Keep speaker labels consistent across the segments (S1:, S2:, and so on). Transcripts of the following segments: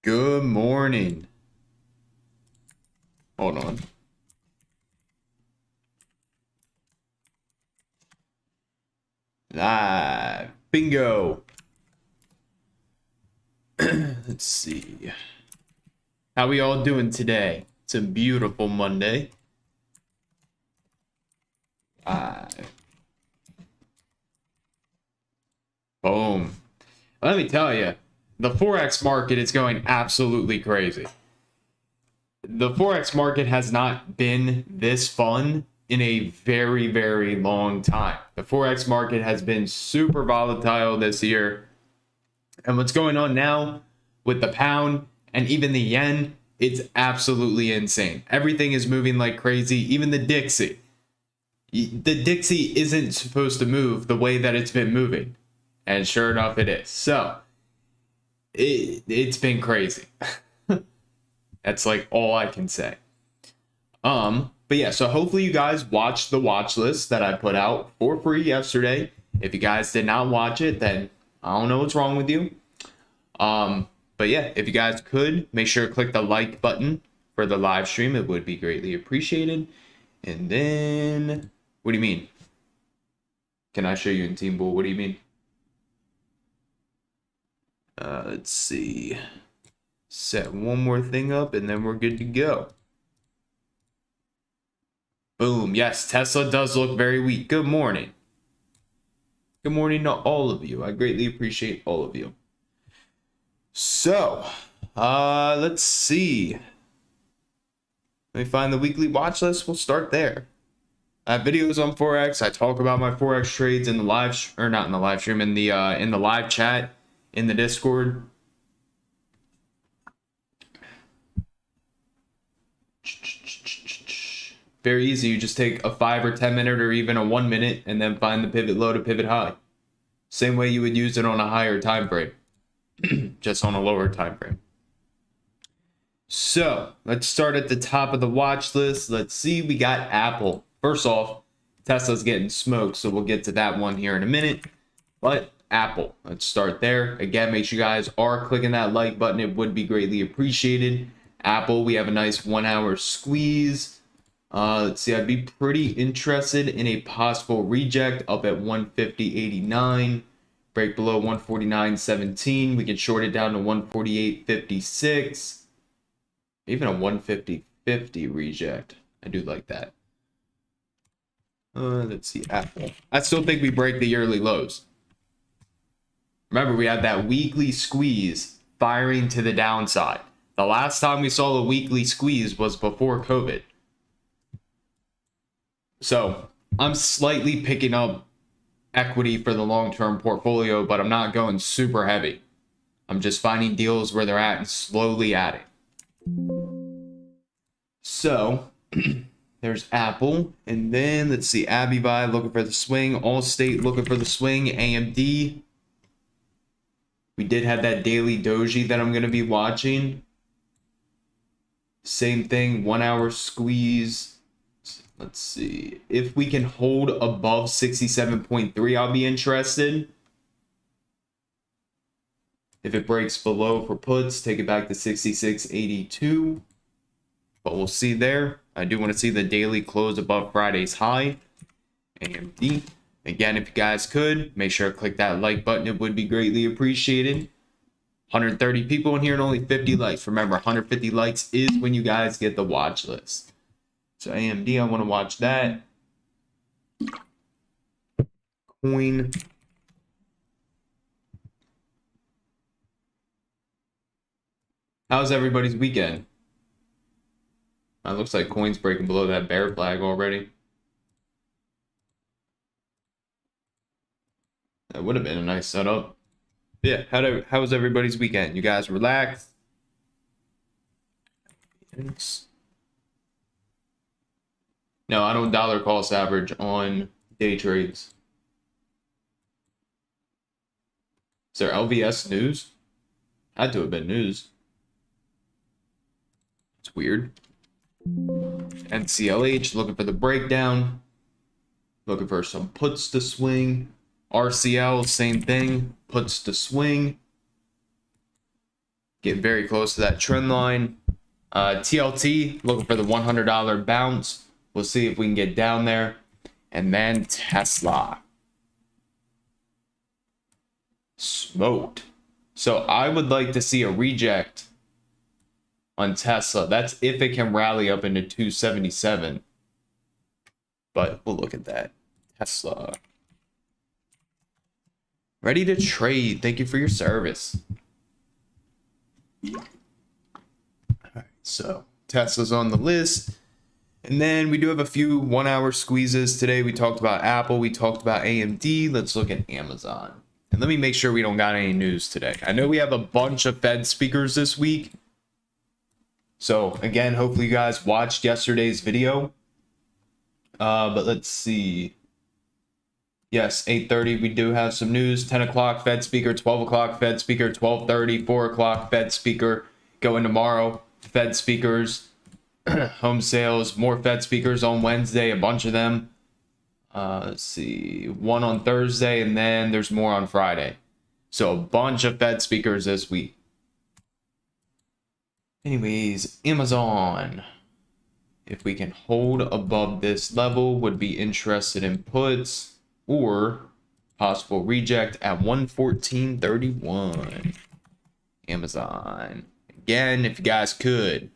S1: Good morning. Hold on. Live. Bingo. Let's see. How we all doing today? It's a beautiful Monday. Boom. Let me tell you, the Forex market is going absolutely crazy. The Forex market has not been this fun in a very, very long time. The Forex market has been super volatile this year. And what's going on now with the pound and even the yen, it's absolutely insane. Everything is moving like crazy, even the Dixie. The Dixie isn't supposed to move the way that it's been moving. And sure enough, it is. So, it's been crazy. That's like all I can say. But yeah, so hopefully you guys watched the watch list that I put out for free yesterday. If you guys did not watch it, then I don't know what's wrong with you. But yeah, if you guys could, make sure to click the like button for the live stream. It would be greatly appreciated. And then, what do you mean? Can I show you in Team Bull? What do you mean? Let's see. Set one more thing up and then we're good to go. Boom. Yes, Tesla does look very weak. Good morning. Good morning to all of you. I greatly appreciate all of you. So, let's see. Let me find the weekly watch list. We'll start there. I have videos on Forex. I talk about my Forex trades in the live, or not in the live stream, in the live chat, in the Discord. Very easy. You just take a 5 or 10 minute or even a 1 minute and then find the pivot low to pivot high. Same way you would use it on a higher time frame, just on a lower time frame. So let's start at the top of the watch list. Let's see. We got Apple. First off, Tesla's getting smoked, so we'll get to that one here in a minute. But Apple, let's start there. Again, make sure you guys are clicking that like button. It would be greatly appreciated. Apple, we have a nice 1 hour squeeze. Let's see, I'd be pretty interested in a possible reject up at 150.89. Break below 149.17. We can short it down to 148.56. Even a 150.50 reject. I do like that. Let's see, Apple. I still think we break the yearly lows. Remember, we had that weekly squeeze firing to the downside. The last time we saw a weekly squeeze was before COVID. So I'm slightly picking up equity for the long-term portfolio, but I'm not going super heavy. I'm just finding deals where they're at and slowly adding. So there's Apple, and then let's see, Abivi looking for the swing, Allstate looking for the swing, AMD. We did have that daily doji that I'm going to be watching. Same thing, 1 hour squeeze. Let's see. If we can hold above 67.3, I'll be interested. If it breaks below for puts, take it back to 66.82. But we'll see there. I do want to see the daily close above Friday's high. AMD. Again, if you guys could, make sure to click that like button. It would be greatly appreciated. 130 people in here and only 50 likes. Remember, 150 likes is when you guys get the watch list. So AMD, I want to watch that. Coin. How's everybody's weekend? It looks like coin's breaking below that bear flag already. That would have been a nice setup. Yeah, how was everybody's weekend? You guys relaxed? No, I don't dollar cost average on day trades. Is there LVS news? Had to have been news. It's weird. NCLH looking for the breakdown. Looking for some puts to swing. RCL, same thing. Puts to swing. Getting very close to that trend line. TLT, looking for the $100 bounce. We'll see if we can get down there. And then Tesla. Smoked. So I would like to see a reject on Tesla. That's if it can rally up into 277. But we'll look at that. Tesla. Ready to trade. Thank you for your service. All right, so Tesla's on the list. And then we do have a few 1 hour squeezes today. We talked about Apple. We talked about AMD. Let's look at Amazon. And let me make sure we don't got any news today. I know we have a bunch of Fed speakers this week. So again, hopefully you guys watched yesterday's video. But let's see. Yes, 8:30, we do have some news. 10 o'clock Fed speaker, 12 o'clock Fed speaker, 12:30, 4 o'clock Fed speaker. Going tomorrow, Fed speakers, home sales, more Fed speakers on Wednesday, a bunch of them. Let's see, one on Thursday, and then there's more on Friday. So a bunch of Fed speakers this week. Anyways, Amazon. If we can hold above this level, would be interested in puts or possible reject at 114.31. Amazon. Again, if you guys could.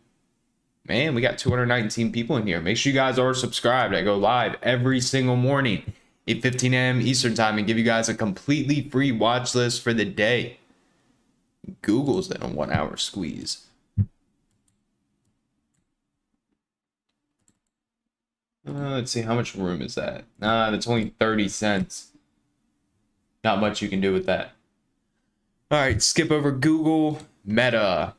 S1: Man, we got 219 people in here. Make sure you guys are subscribed. I go live every single morning, 8:15 a.m. Eastern time, and give you guys a completely free watch list for the day. Google's in a 1 hour squeeze. Let's see, how much room is that? That's only 30 cents. Not much you can do with that. All right, skip over Google. Meta.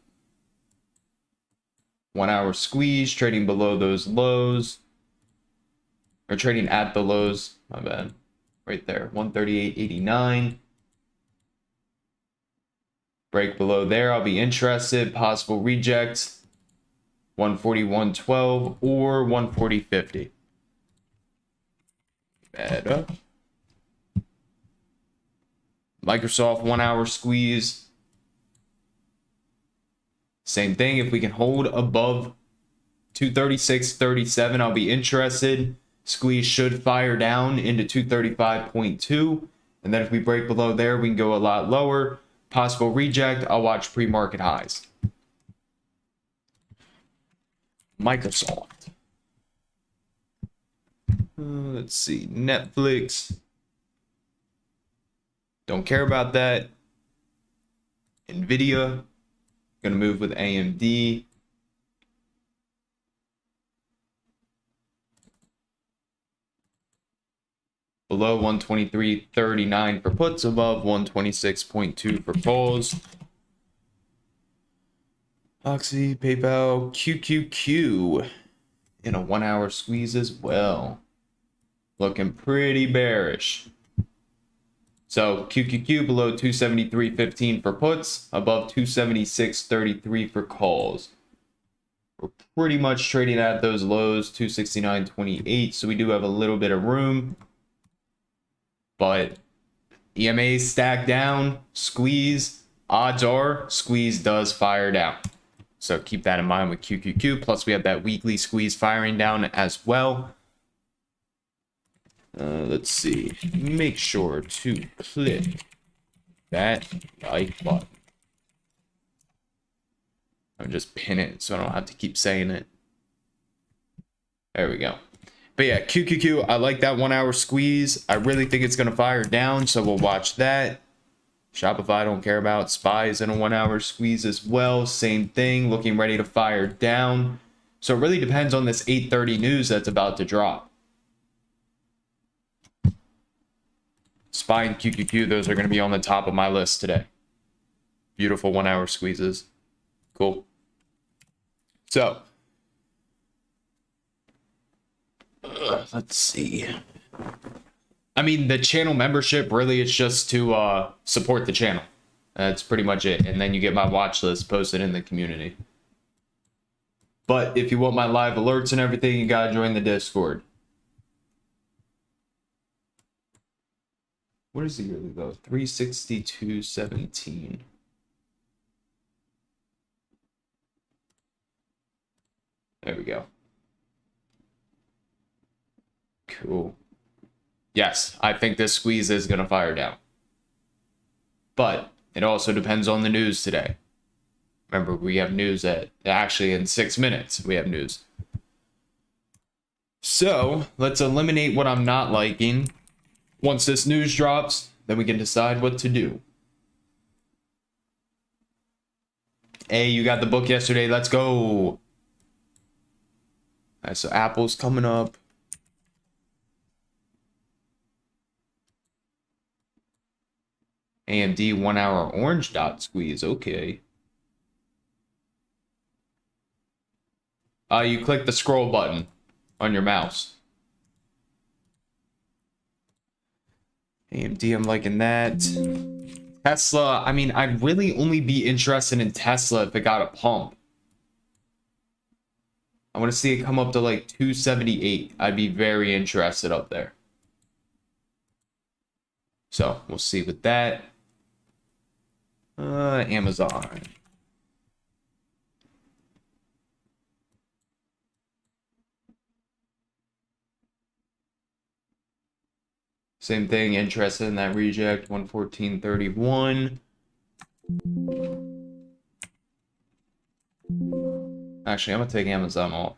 S1: 1 hour squeeze, trading below those lows. Or trading at the lows. My bad. Right there, 138.89. Break below there, I'll be interested. Possible rejects. 141.12 or 140.50. Meta. Microsoft 1 hour squeeze. Same thing. If we can hold above 236.37, I'll be interested. Squeeze should fire down into 235.2. And then if we break below there, we can go a lot lower. Possible reject, I'll watch pre-market highs. Microsoft. Let's see. Netflix. Don't care about that. Nvidia. Gonna move with AMD. Below 123.39 for puts, above 126.2 for calls. Oxy, PayPal, QQQ in a 1 hour squeeze as well. Looking pretty bearish. So QQQ below 273.15 for puts, above 276.33 for calls. We're pretty much trading at those lows, 269.28, so we do have a little bit of room. But EMA stacked down, squeeze, odds are squeeze does fire down. So keep that in mind with QQQ. Plus we have that weekly squeeze firing down as well. Let's see. Make sure to click that like button. I'll just pin it so I don't have to keep saying it. There we go. But yeah, QQQ, I like that 1 hour squeeze. I really think it's going to fire down, so we'll watch that. Shopify, I don't care about. SPY's in a 1 hour squeeze as well. Same thing, looking ready to fire down. So it really depends on this 8:30 news that's about to drop. SPY and QQQ, those are going to be on the top of my list today. Beautiful 1 hour squeezes. Cool. So, let's see. I mean, the channel membership really is just to support the channel. That's pretty much it. And then you get my watch list posted in the community. But if you want my live alerts and everything, you gotta join the Discord. What is the yearly low? 362.17. There we go. Cool. Yes, I think this squeeze is going to fire down. But it also depends on the news today. Remember, we have news actually in 6 minutes, we have news. So let's eliminate what I'm not liking. Once this news drops, then we can decide what to do. Hey, you got the book yesterday. Let's go. All right, so Apple's coming up. AMD 1 hour orange dot squeeze. Okay. You click the scroll button on your mouse. AMD, I'm liking that. Tesla, I mean, I'd really only be interested in Tesla if it got a pump. I want to see it come up to like 278. I'd be very interested up there. So we'll see with that. Amazon. Same thing, interested in that reject, 114.31. Actually, I'm gonna take Amazon off.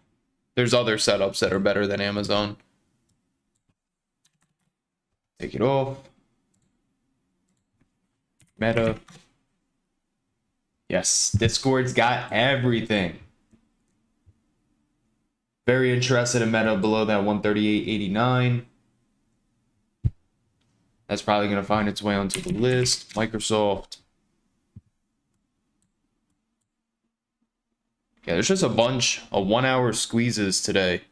S1: There's other setups that are better than Amazon. Take it off. Meta. Yes, Discord's got everything. Very interested in Meta below that 138.89. That's probably going to find its way onto the list. Microsoft. Yeah, there's just a bunch of 1 hour squeezes today.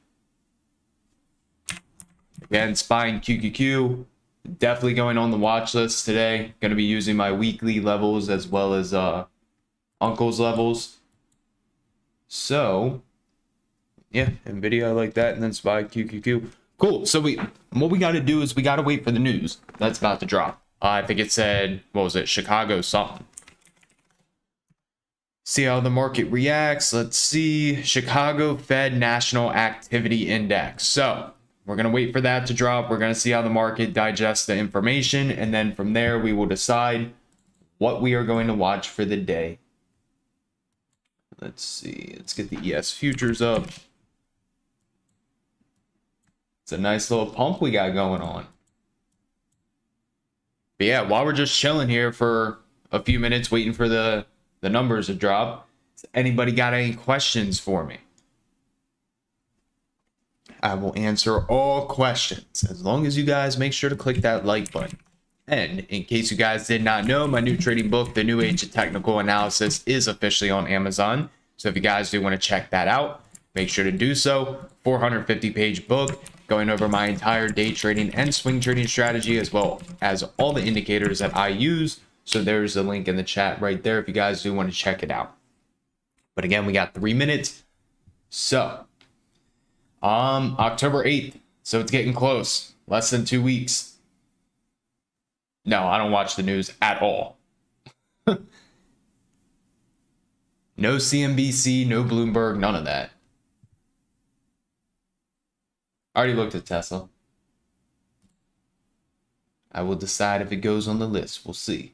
S1: Again, SPY and QQQ. Definitely going on the watch list today. Going to be using my weekly levels as well as Uncle's levels. So, yeah, NVIDIA, I like that. And then SPY, QQQ. Cool. So what we got to do is we got to wait for the news that's about to drop. I think it said, what was it? Chicago something. See how the market reacts. Let's see. Chicago Fed National Activity Index. So we're going to wait for that to drop. We're going to see how the market digests the information. And then from there, we will decide what we are going to watch for the day. Let's see. Let's get the ES futures up. It's a nice little pump we got going on. But yeah, while we're just chilling here for a few minutes waiting for the numbers to drop, has anybody got any questions for me? I will answer all questions as long as you guys make sure to click that like button. And in case you guys did not know, my new trading book, The New Age of Technical Analysis, is officially on Amazon. So if you guys do want to check that out, make sure to do so. 450-page book going over my entire day trading and swing trading strategy, as well as all the indicators that I use. So there's a link in the chat right there if you guys do want to check it out. But again, we got 3 minutes. So, October 8th. So it's getting close. Less than 2 weeks. No, I don't watch the news at all. No CNBC, no Bloomberg, none of that. I already looked at Tesla. I will decide if it goes on the list. We'll see.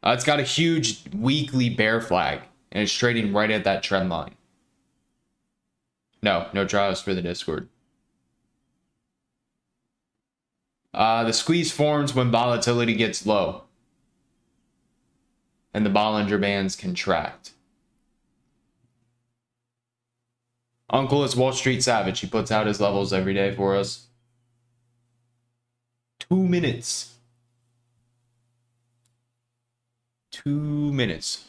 S1: It's got a huge weekly bear flag, and it's trading right at that trend line. No trials for the Discord. The squeeze forms when volatility gets low, and the Bollinger Bands contract. Uncle is Wall Street Savage. He puts out his levels every day for us. 2 minutes. 2 minutes.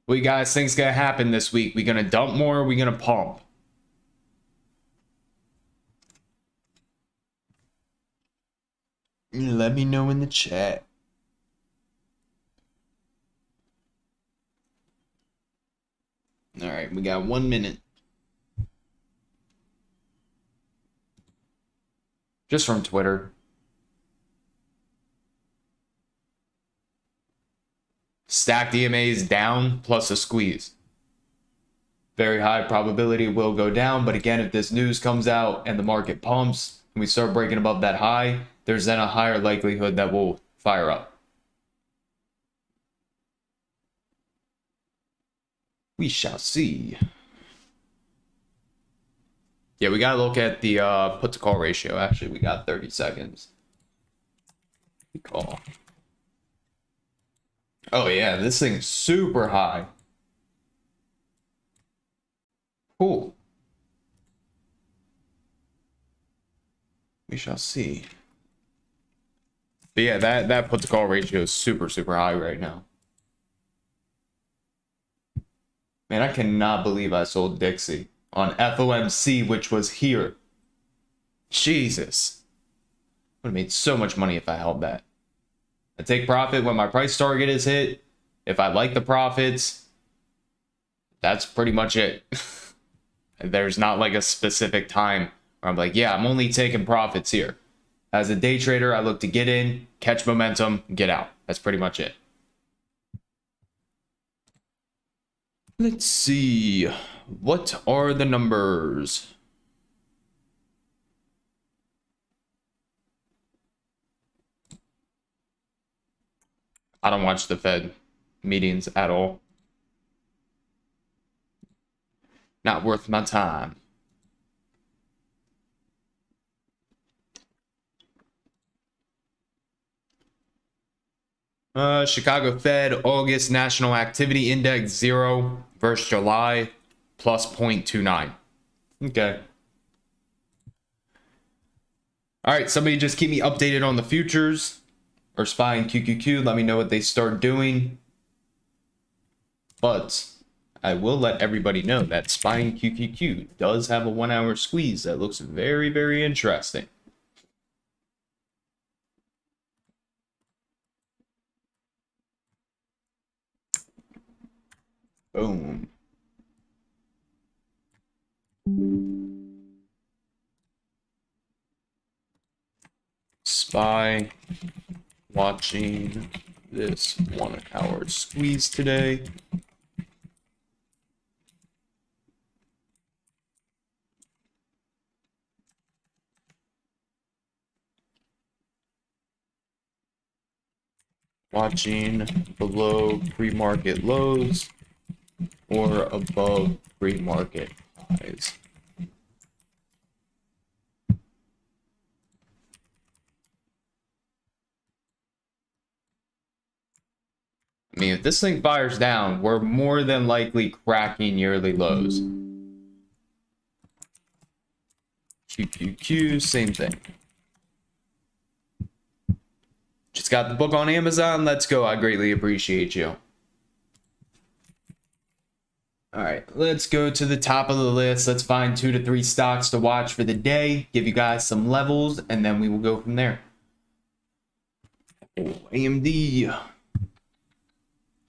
S1: What you guys think's gonna happen this week? We gonna dump more or we gonna pump? Let me know in the chat. All right, we got 1 minute. Just from Twitter. Stacked EMAs down plus a squeeze. Very high probability will go down, but again, if this news comes out and the market pumps and we start breaking above that high, there's then a higher likelihood that will fire up. We shall see. Yeah, we gotta look at the put to call ratio. Actually, we got 30 seconds. Call. Oh yeah, this thing's super high. Cool. We shall see. But yeah, that put to call ratio is super high right now. Man, I cannot believe I sold Dixie on FOMC, which was here. Jesus. I would have made so much money if I held that. I take profit when my price target is hit. If I like the profits, that's pretty much it. There's not like a specific time where I'm like, yeah, I'm only taking profits here. As a day trader, I look to get in, catch momentum, get out. That's pretty much it. Let's see. What are the numbers? I don't watch the Fed meetings at all. Not worth my time. Chicago Fed August National Activity Index 0 versus July plus 0.29. Okay. All right, somebody just keep me updated on the futures or SPY and QQQ. Let me know what they start doing. But I will let everybody know that SPY and QQQ does have a 1 hour squeeze that looks very interesting. Boom. SPY watching this 1 hour squeeze today. Watching below pre-market lows or above pre-market highs. I mean, if this thing fires down, we're more than likely cracking yearly lows. QQQ, same thing. Just got the book on Amazon. Let's go. I greatly appreciate you. All right, let's go to the top of the list. Let's find 2 to 3 stocks to watch for the day. Give you guys some levels, and then we will go from there. Oh, AMD.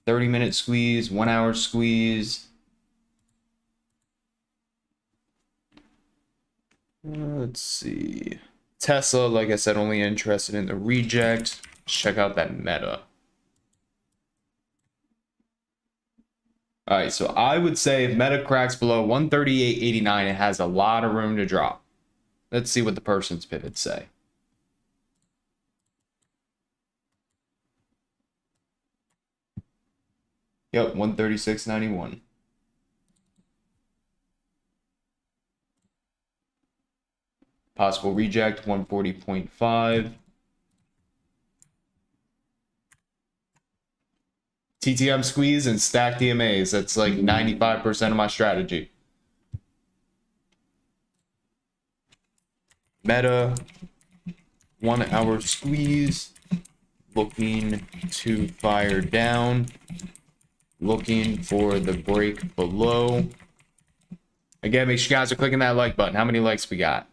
S1: 30-minute squeeze, 1 hour squeeze. Let's see. Tesla, like I said, only interested in the reject. Check out that Meta. All right, so I would say if Meta cracks below 138.89, it has a lot of room to drop. Let's see what the person's pivots say. Yep, 136.91. Possible reject, 140.5. TTM squeeze and stacked DMAs. That's like 95% of my strategy. Meta, 1 hour squeeze. Looking to fire down. Looking for the break below. Again, make sure you guys are clicking that like button. How many likes we got?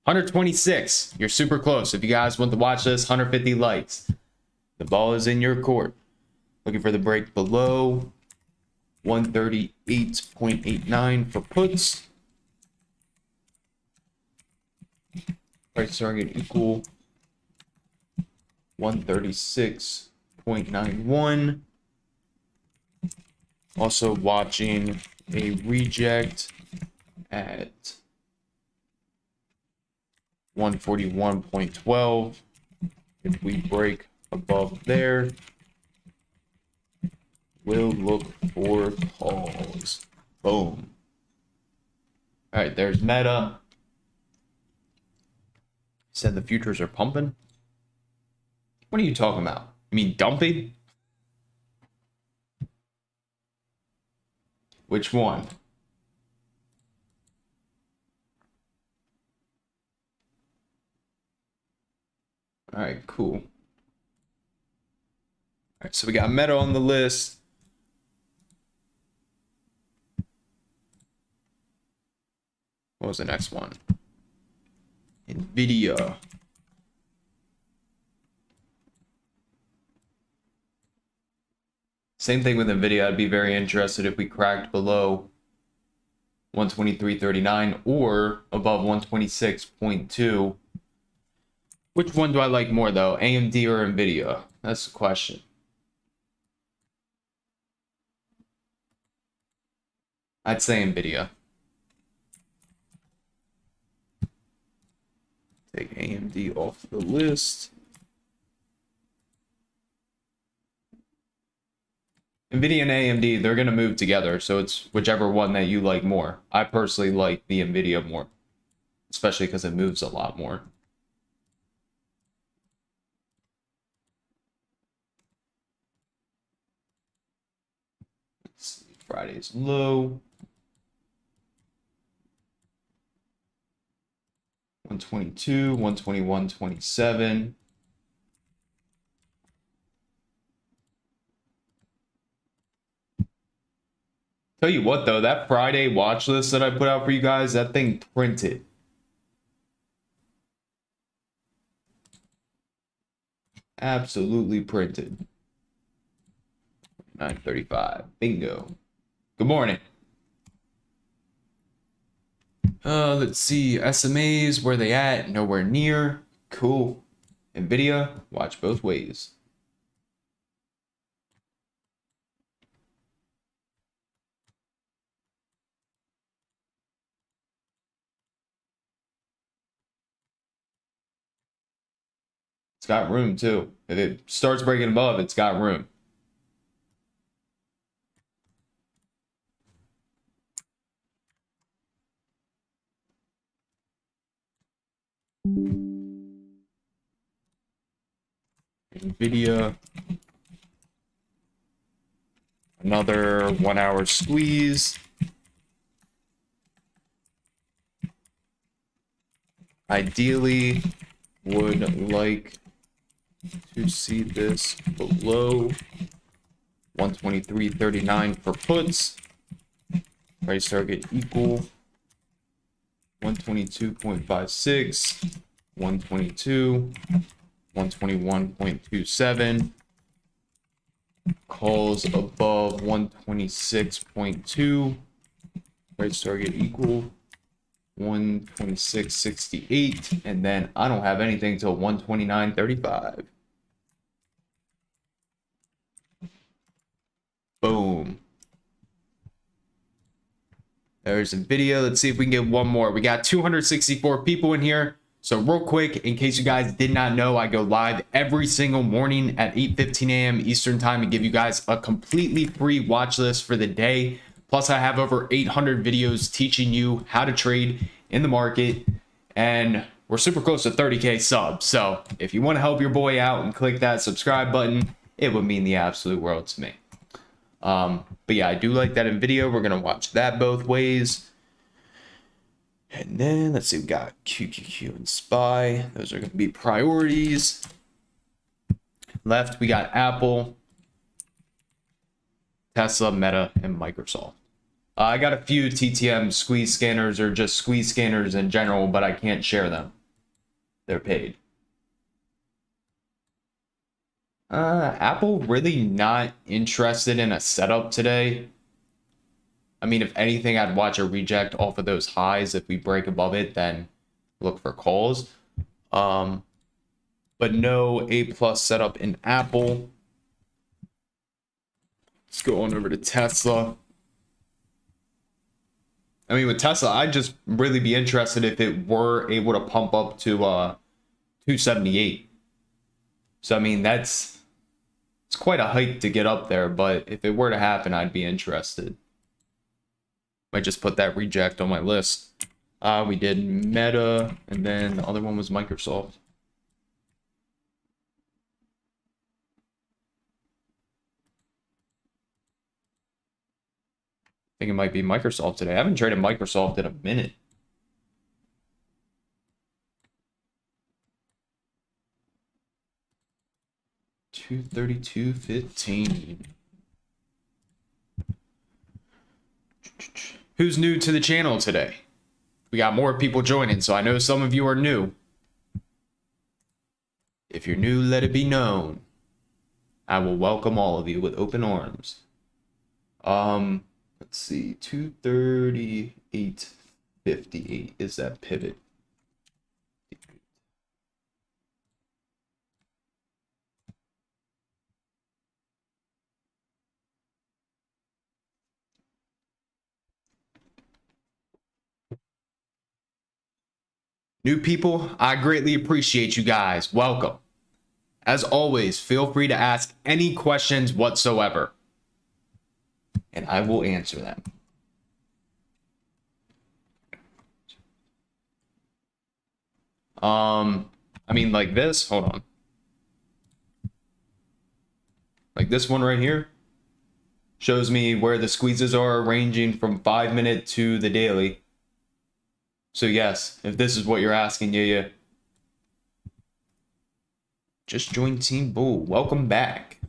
S1: 126. You're super close. If you guys want to watch this, 150 likes. The ball is in your court. Looking for the break below 138.89 for puts. Price target equal 136.91. Also watching a reject at 141.12. If we break above there, we'll look for calls. Boom. All right, there's Meta. Said the futures are pumping. What are you talking about? You mean dumping? Which one? All right, cool. All right, so we got Meta on the list. What was the next one? Nvidia. Same thing with Nvidia. I'd be very interested if we cracked below 123.39 or above 126.2. Which one do I like more though, AMD or Nvidia? That's the question. I'd say Nvidia. Take AMD off the list. Nvidia and AMD, they're going to move together, so it's whichever one that you like more. I personally like the Nvidia more, especially because it moves a lot more. Let's see, Friday's low. 122, 121.27. Tell you what though, that Friday watch list that I put out for you guys, that thing printed. Absolutely printed. 9:35. Bingo. Good morning. Let's see. SMAs, where they at? Nowhere near. Cool. Nvidia, watch both ways. It's got room too. If it starts breaking above, it's got room. Nvidia. Another 1 hour squeeze. Ideally, would like to see this below 123.39 for puts. Price target equal 122.56, 122, 121.27. Calls above 126.2. Price target equal 126.68, and then I don't have anything till 129.35. Boom. There's a video. Let's see if we can get one more. We got 264 people in here. So real quick, in case you guys did not know, I go live every single morning at 8:15 a.m. Eastern time to give you guys a completely free watch list for the day. Plus, I have over 800 videos teaching you how to trade in the market. And we're super close to 30K subs. So if you want to help your boy out and click that subscribe button, it would mean the absolute world to me. But yeah, I do like that in video. We're going to watch that both ways. And then let's see, we got QQQ and SPY. Those are going to be priorities. Left, we got Apple, Tesla, Meta, and Microsoft. I got a few TTM squeeze scanners or just squeeze scanners in general, but I can't share them. They're paid. Apple really not interested in a setup today. I mean, if anything, I'd watch a reject off of those highs. If we break above it, then look for calls. But no A plus setup in Apple. Let's go on over to Tesla. I mean, with Tesla, I'd just really be interested if it were able to pump up to 278. So I mean, it's quite a hike to get up there, but if it were to happen, I'd be interested. Might just put that reject on my list. We did Meta, and then the other one was Microsoft. I think it might be Microsoft today. I haven't traded Microsoft in a minute. $232.15. Who's new to the channel today? We got more people joining, so I know some of you are new. If you're new, let it be known. I will welcome all of you with open arms. Let's see, 238.58 is that pivot. New people, I greatly appreciate you guys. Welcome. As always, feel free to ask any questions whatsoever, and I will answer them. I mean, like this, hold on. Like this one right here shows me where the squeezes are, ranging from 5-minute to the daily. So yes, if this is what you're asking, yeah. Just joined Team Bull. Welcome back.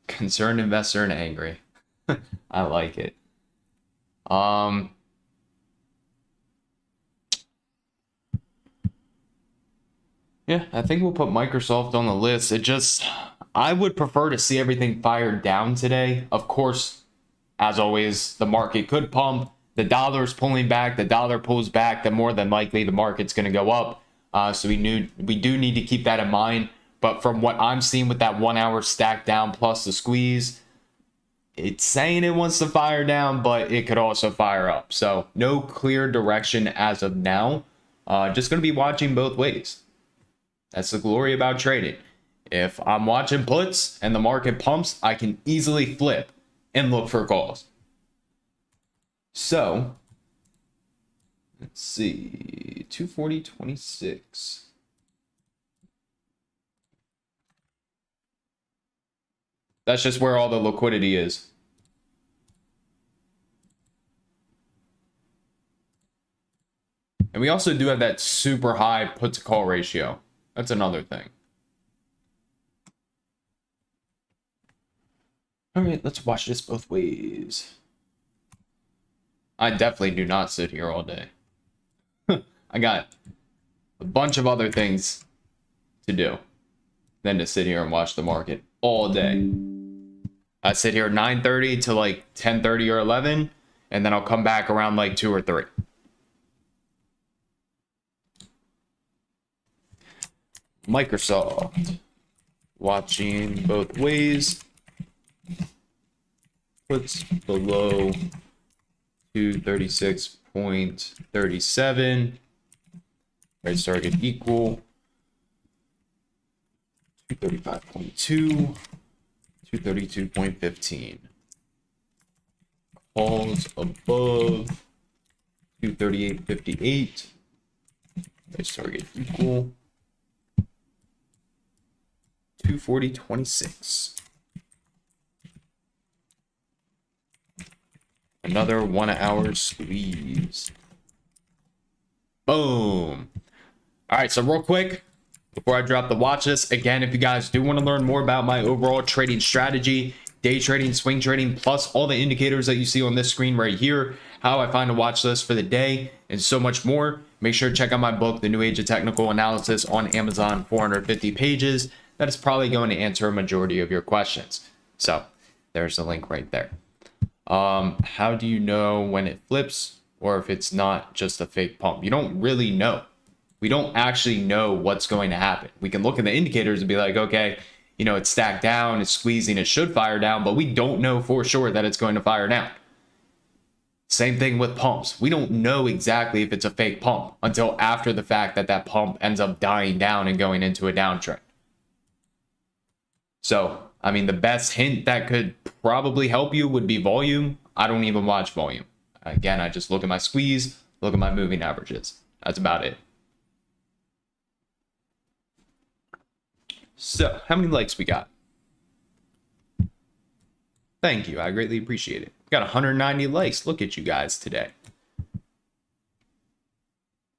S1: Concerned investor and angry. I like it. Yeah, I think we'll put Microsoft on the list. I would prefer to see everything fired down today. Of course, as always, the market could pump. The dollar's pulling back. The dollar pulls back, then more than likely the market's going to go up. So we do need to keep that in mind. But from what I'm seeing with that 1 hour stack down plus the squeeze, it's saying it wants to fire down, but it could also fire up. So no clear direction as of now. Just going to be watching both ways. That's the glory about trading. If I'm watching puts and the market pumps, I can easily flip and look for calls. So, let's see, 240.26. That's just where all the liquidity is. And we also do have that super high put to call ratio. That's another thing. All right, let's watch this both ways. I definitely do not sit here all day. I got a bunch of other things to do than to sit here and watch the market all day. I sit here 9:30 to like 10:30 or 11, and then I'll come back around like 2 or 3. Microsoft. Watching both ways. Puts below 236.37. Price target equal 235.2, 232.15. Calls above 238.58. Price target equal 240.26. Another 1 hour squeeze. Boom. All right, so real quick, before I drop the watch list, again, if you guys do want to learn more about my overall trading strategy, day trading, swing trading, plus all the indicators that you see on this screen right here, how I find a watch list for the day, and so much more, make sure to check out my book, The New Age of Technical Analysis, on Amazon, 450 pages. That is probably going to answer a majority of your questions. So there's the link right there. How do you know when it flips or if it's not just a fake pump. You don't really know. We don't actually know what's going to happen. We can look at the indicators and be like, okay, you know, it's stacked down, it's squeezing, it should fire down, but we don't know for sure that it's going to fire down. Same thing with pumps. We don't know exactly if it's a fake pump until after the fact that that pump ends up dying down and going into a downtrend. So, I mean, the best hint that could probably help you would be volume. I don't even watch volume. Again, I just look at my squeeze, look at my moving averages. That's about it. So, how many likes we got? Thank you. I greatly appreciate it. Got 190 likes. Look at you guys today.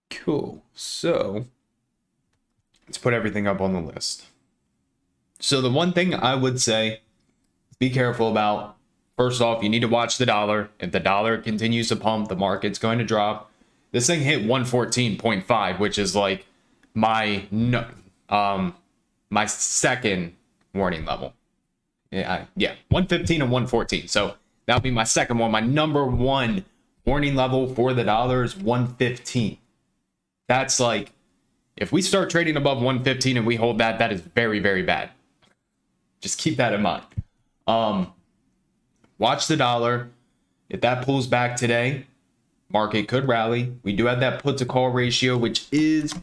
S1: Cool. So, let's put everything up on the list. So, the one thing I would say, be careful about, first off, you need to watch the dollar. If the dollar continues to pump, the market's going to drop. This thing hit 114.5, which is like my second warning level. Yeah, 115 and 114. So that'll be my second one. My number one warning level for the dollar is 115. That's like, if we start trading above 115 and we hold that, that is very, very bad. Just keep that in mind. Watch the dollar. If that pulls back today, market could rally. We do have that put to call ratio, which is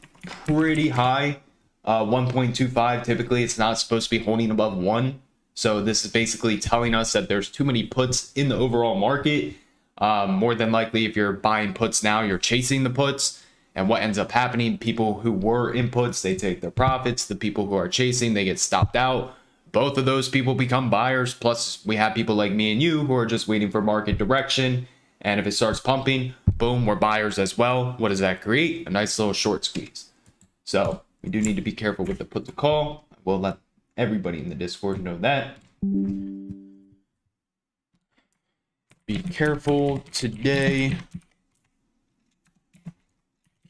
S1: pretty high. 1.25. Typically, it's not supposed to be holding above 1. So this is basically telling us that there's too many puts in the overall market. More than likely, if you're buying puts now, you're chasing the puts. And what ends up happening, people who were in puts, they take their profits. The people who are chasing, they get stopped out. Both of those people become buyers. Plus, we have people like me and you who are just waiting for market direction. And if it starts pumping, boom, we're buyers as well. What does that create? A nice little short squeeze. So we do need to be careful with the put to call. We'll let everybody in the Discord know that. Be careful today.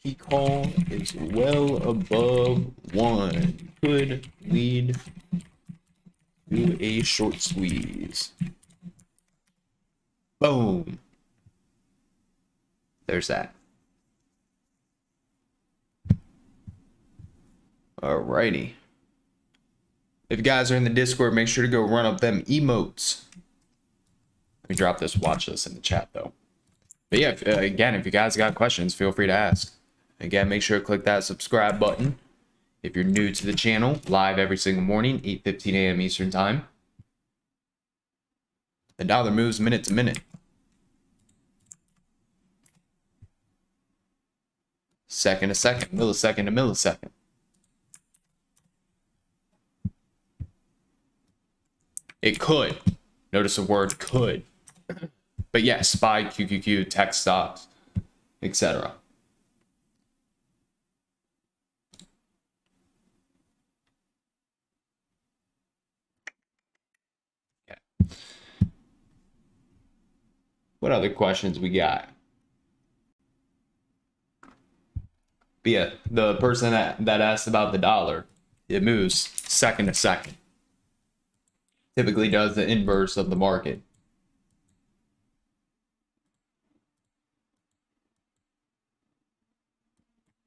S1: P call is well above 1. Could lead to a short squeeze. Boom. There's that. Alrighty. If you guys are in the Discord, make sure to go run up them emotes. Let me drop this watch list in the chat though. But yeah, again, if you guys got questions, feel free to ask. Again, make sure to click that subscribe button. If you're new to the channel, live every single morning, 8:15 a.m. Eastern time. The dollar moves minute to minute. Second to second, millisecond to millisecond. It could. Notice the word could. But yes, SPY, QQQ, tech stocks, etc. Okay. What other questions we got? But yeah, the person that asked about the dollar, it moves second to second. Typically does the inverse of the market.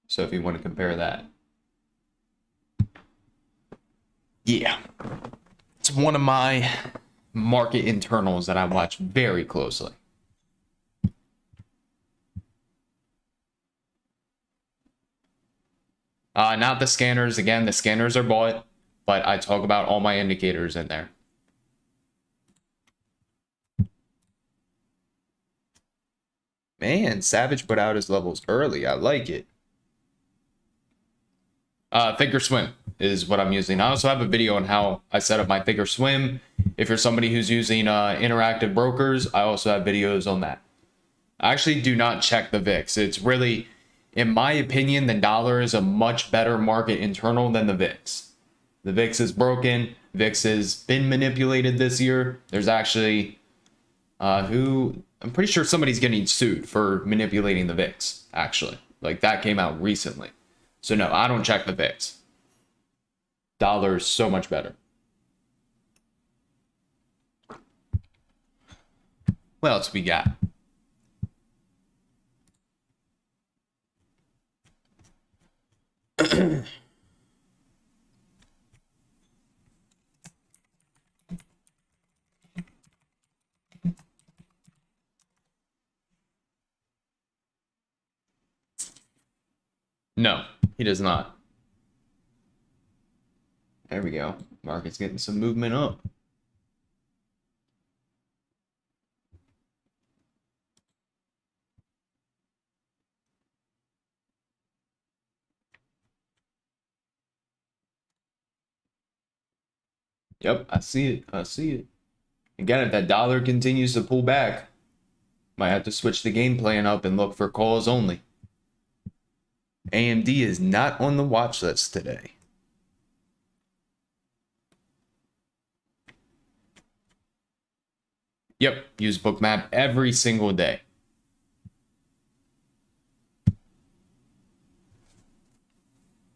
S1: So if you want to compare that. Yeah. It's one of my market internals that I watch very closely. Not the scanners. Again, the scanners are bought, but I talk about all my indicators in there. Man, Savage put out his levels early. I like it. ThinkorSwim is what I'm using. I also have a video on how I set up my ThinkorSwim. If you're somebody who's using interactive brokers, I also have videos on that. I actually do not check the VIX. It's really, in my opinion, the dollar is a much better market internal than the VIX. The VIX is broken. VIX has been manipulated this year. There's actually I'm pretty sure somebody's getting sued for manipulating the VIX, actually. Like, that came out recently. So no, I don't check the VIX. Dollar is so much better. What else we got? No, he does not. There we go. Market's getting some movement up. Yep, I see it. I see it. Again, if that dollar continues to pull back, might have to switch the game plan up and look for calls only. AMD is not on the watch list today. Yep, use Bookmap every single day.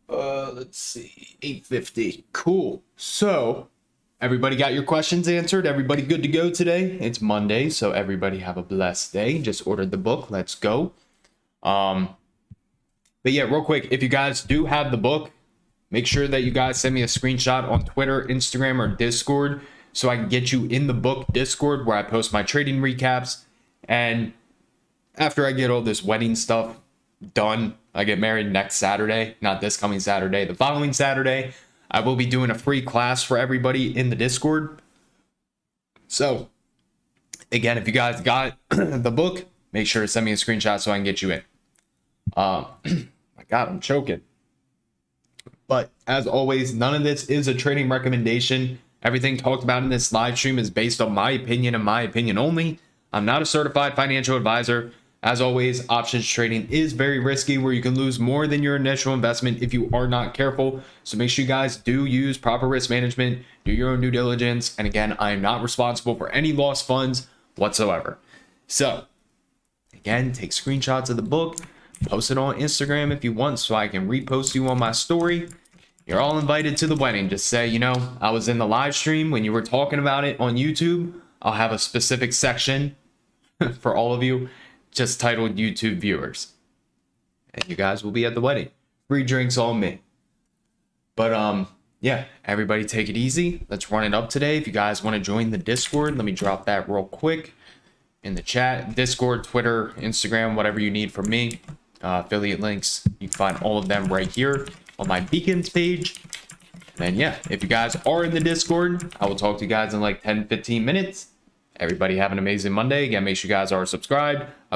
S1: Let's see, 850. Cool. So, everybody got your questions answered? Everybody good to go today? It's Monday, so everybody have a blessed day. Just ordered the book. Let's go. But yeah, real quick, if you guys do have the book, make sure that you guys send me a screenshot on Twitter, Instagram, or Discord so I can get you in the book Discord where I post my trading recaps. And after I get all this wedding stuff done, I get married next Saturday, not this coming Saturday, the following Saturday, I will be doing a free class for everybody in the Discord. So, again, if you guys got the book, make sure to send me a screenshot so I can get you in. My God, I'm choking. But as always, none of this is a trading recommendation. Everything talked about in this live stream is based on my opinion and my opinion only. I'm not a certified financial advisor. As always, options trading is very risky where you can lose more than your initial investment if you are not careful. So make sure you guys do use proper risk management, do your own due diligence. And again, I am not responsible for any lost funds whatsoever. So again, take screenshots of the book, post it on Instagram if you want so I can repost you on my story. You're all invited to the wedding. Just say, you know, I was in the live stream when you were talking about it on YouTube. I'll have a specific section for all of you just titled YouTube viewers. And you guys will be at the wedding. Free drinks on me. But yeah, everybody take it easy. Let's run it up today. If you guys want to join the Discord, let me drop that real quick in the chat. Discord, Twitter, Instagram, whatever you need from me. Affiliate links, you can find all of them right here on my beacons page. And yeah, if you guys are in the Discord, I will talk to you guys in like 10-15 minutes. Everybody have an amazing Monday. Again, make sure you guys are subscribed. I'll be